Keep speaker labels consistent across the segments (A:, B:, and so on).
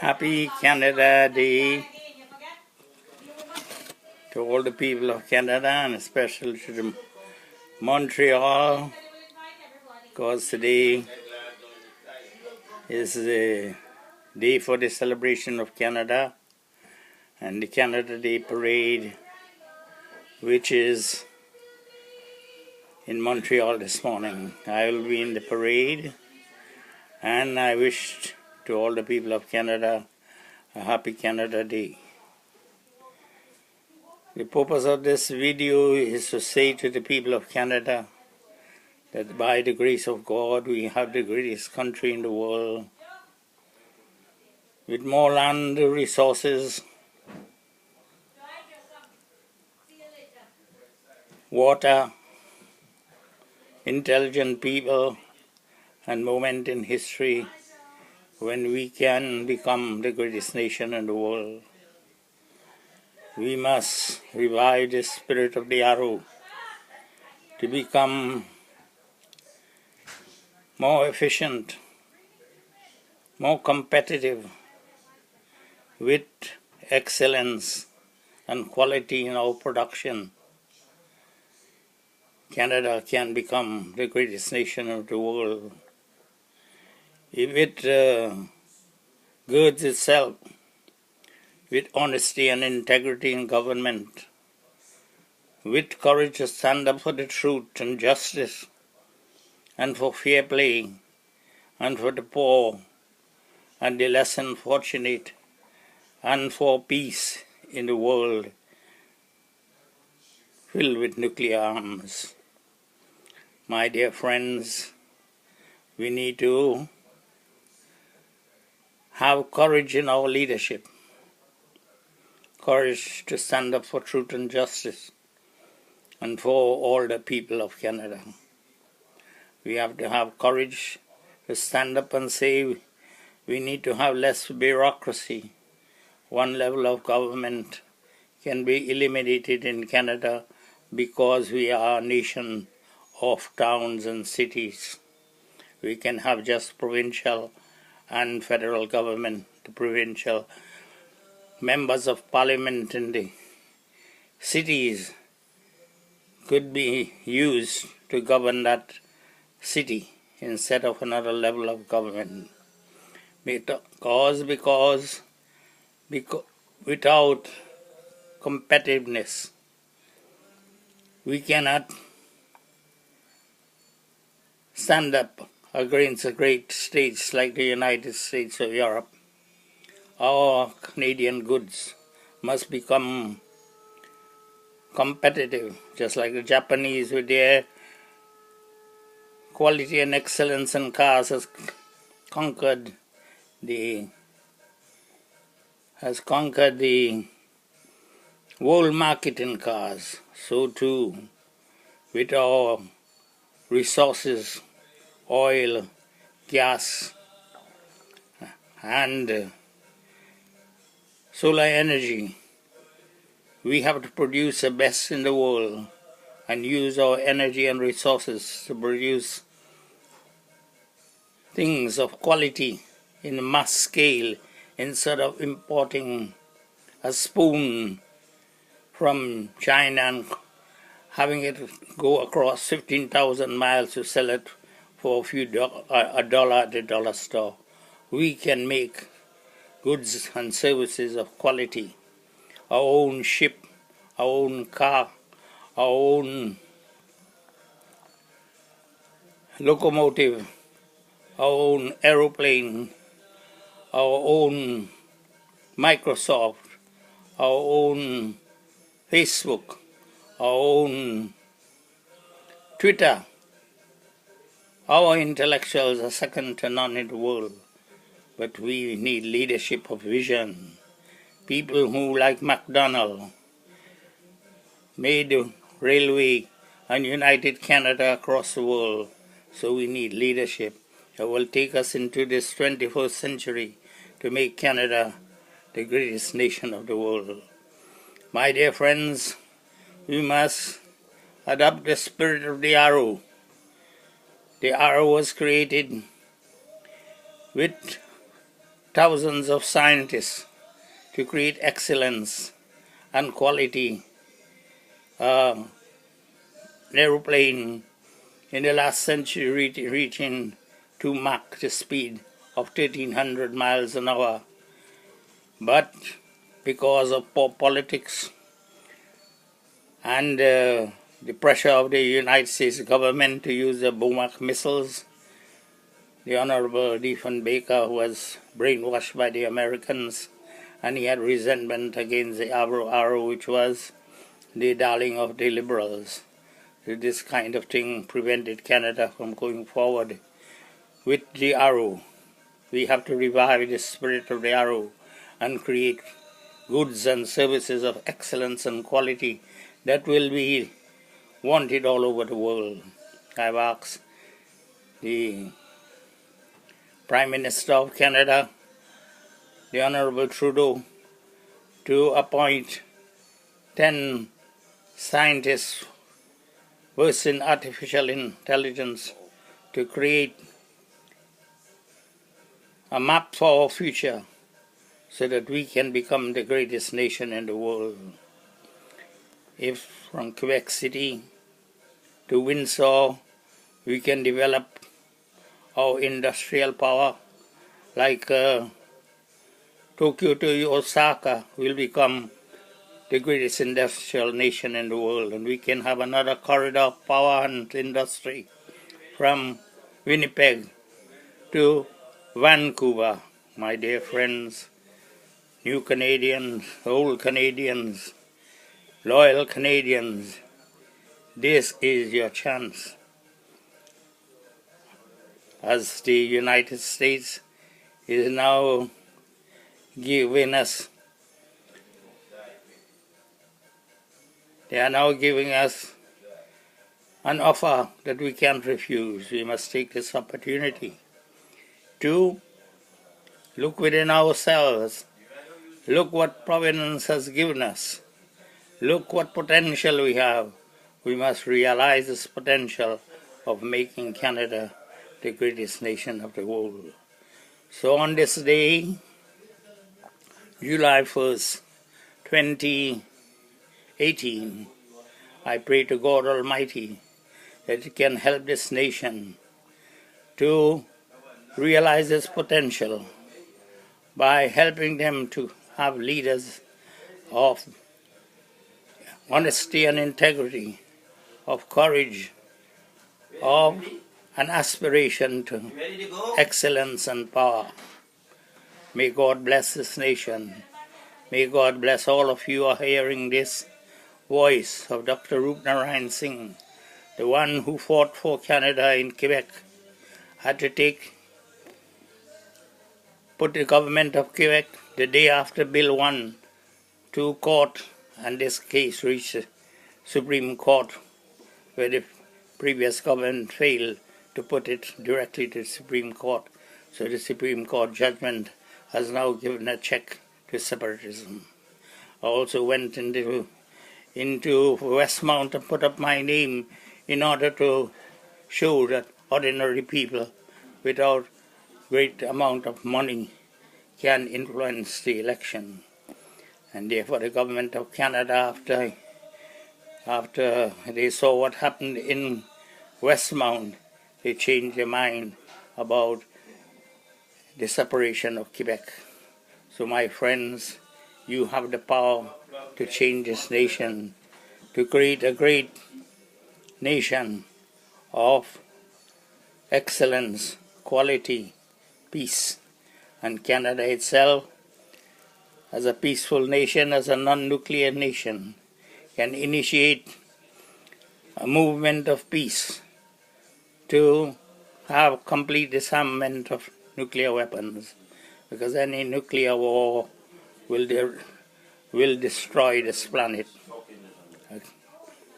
A: Happy Canada Day to all the people of Canada and especially to Montreal, because today is the day for the celebration of Canada and the Canada Day Parade, which is in Montreal this morning. I will be in the parade, and I wish to all the people of Canada a happy Canada Day. The purpose of this video is to say to the people of Canada that by the grace of God we have the greatest country in the world, with more land resources, water, intelligent people, and moment in history when we can become the greatest nation in the world. We must revive the spirit of the Avro to become more efficient, more competitive, with excellence and quality in our production. Canada can become the greatest nation of the world if it girds itself with honesty and integrity in government, with courage to stand up for the truth and justice, and for fair play, and for the poor and the less unfortunate, and for peace in the world filled with nuclear arms. My dear friends, we need to have courage in our leadership, courage to stand up for truth and justice, and for all the people of Canada. We have to have courage to stand up and say we need to have less bureaucracy. One level of government can be eliminated in Canada because we are a nation of towns and cities. We can have just provincial and federal government. The provincial members of parliament in the cities could be used to govern that city instead of another level of government. Because without competitiveness, we cannot stand up against the great states like the United States of Europe. Our Canadian goods must become competitive, just like the Japanese with their quality and excellence in cars has conquered the world market in cars. So too with our resources, oil, gas, and solar energy. We have to produce the best in the world and use our energy and resources to produce things of quality in a mass scale instead of importing a spoon from China and having it go across 15,000 miles to sell it for a dollar at the dollar store. We can make goods and services of quality. Our own ship, our own car, our own locomotive, our own aeroplane, our own Microsoft, our own Facebook, our own Twitter. Our intellectuals are second to none in the world, but we need leadership of vision. People who, like MacDonald, made the railway and united Canada across the world. So we need leadership that will take us into this 21st century to make Canada the greatest nation of the world. My dear friends, we must adopt the spirit of the Avro. The Avro was created with thousands of scientists to create excellence and quality aeroplane in the last century reaching to Mach the speed of 1300 miles an hour. But because of poor politics and the pressure of the United States government to use the Bomac missiles, the Honorable Diefenbaker was brainwashed by the Americans, and he had resentment against the Avro, which was the darling of the liberals. This kind of thing prevented Canada from going forward with the arrow. We have to revive the spirit of the arrow and create goods and services of excellence and quality that will be wanted all over the world. I've asked the Prime Minister of Canada, the Honorable Trudeau, to appoint 10 scientists versed in artificial intelligence to create a map for our future so that we can become the greatest nation in the world. If from Quebec City to Windsor we can develop our industrial power, like Tokyo to Osaka will become the greatest industrial nation in the world, and we can have another corridor of power and industry from Winnipeg to Vancouver. My dear friends, new Canadians, old Canadians, loyal Canadians, this is your chance. As the United States is now giving us, they are now giving us an offer that we can't refuse. We must take this opportunity to look within ourselves. Look what providence has given us. Look what potential we have. We must realize this potential of making Canada the greatest nation of the world. So on this day, July 1st, 2018, I pray to God Almighty that He can help this nation to realize its potential by helping them to have leaders of honesty and integrity, of courage, of an aspiration to excellence and power. May God bless this nation. May God bless all of you who are hearing this voice of Dr. Rup Narayan Singh, the one who fought for Canada in Quebec, had to put the government of Quebec the day after Bill 1 to court, and this case reached the Supreme Court, where the previous government failed to put it directly to the Supreme Court. So the Supreme Court judgment has now given a check to separatism. I also went into Westmount and put up my name in order to show that ordinary people without great amount of money can influence the election. And therefore the government of Canada, after they saw what happened in Westmount, they changed their mind about the separation of Quebec. So my friends, you have the power to change this nation, to create a great nation of excellence, quality, peace. And Canada itself, as a peaceful nation, as a non-nuclear nation, can initiate a movement of peace to have complete disarmament of nuclear weapons, because any nuclear war will destroy this planet.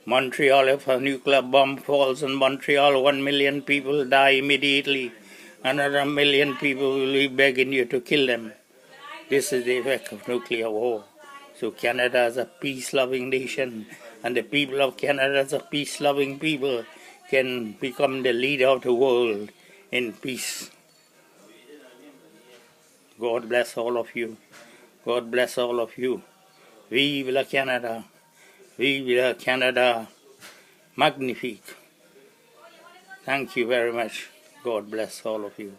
A: Montreal, if a nuclear bomb falls in Montreal, 1 million people die immediately. Another 1 million people will be begging you to kill them. This is the effect of nuclear war. So Canada is a peace-loving nation, and the people of Canada as a peace-loving people can become the leader of the world in peace. God bless all of you. God bless all of you. Vive la Canada. Vive la Canada. Magnifique. Thank you very much. God bless all of you.